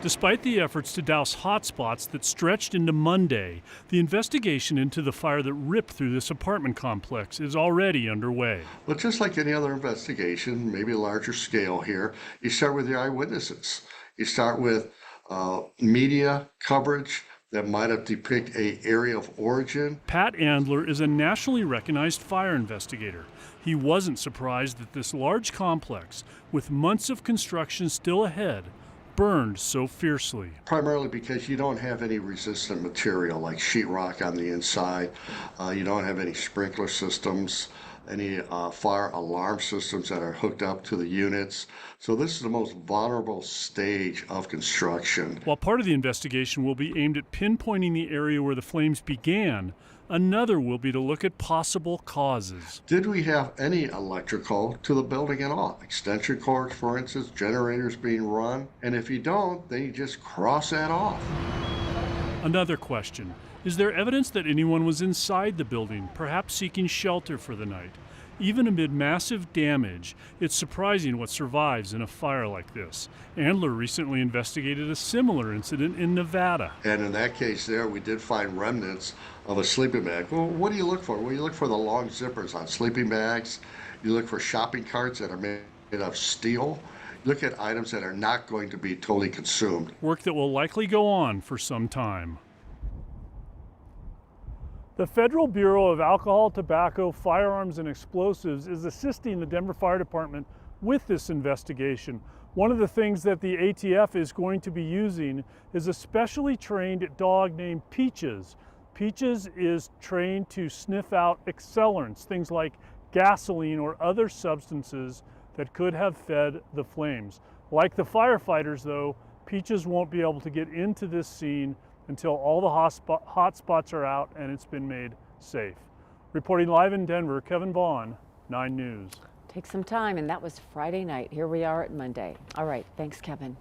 Despite the efforts to douse hotspots that stretched into Monday, the investigation into the fire that ripped through this apartment complex is already underway. But just like any other investigation, maybe a larger scale here, you start with your eyewitnesses. You start with media coverage that might have depicted an area of origin. Pat Andler is a nationally recognized fire investigator. He wasn't surprised that this large complex, with months of construction still ahead, burned so fiercely. Primarily because you don't have any resistant material like sheetrock on the inside. You don't have any sprinkler systems, any fire alarm systems that are hooked up to the units. So this is the most vulnerable stage of construction. While part of the investigation will be aimed at pinpointing the area where the flames began, another will be to look at possible causes. Did we have any electrical to the building at all? Extension cords, for instance, generators being run? And if you don't, then you just cross that off. Another question, is there evidence that anyone was inside the building, perhaps seeking shelter for the night? Even amid massive damage, it's surprising what survives in a fire like this. Andler recently investigated a similar incident in Nevada. And in that case there, we did find remnants of a sleeping bag. Well, what do you look for? Well, you look for the long zippers on sleeping bags. You look for shopping carts that are made of steel. You look at items that are not going to be totally consumed. Work that will likely go on for some time. The Federal Bureau of Alcohol, Tobacco, Firearms, and Explosives is assisting the Denver Fire Department with this investigation. One of the things that the ATF is going to be using is a specially trained dog named Peaches. Peaches is trained to sniff out accelerants, things like gasoline or other substances that could have fed the flames. Like the firefighters, though, Peaches won't be able to get into this scene until all the hot spots are out and it's been made safe. Reporting live in Denver, Kevin Vaughn, 9 News. Take some time, and that was Friday night. Here we are at Monday. All right, thanks, Kevin.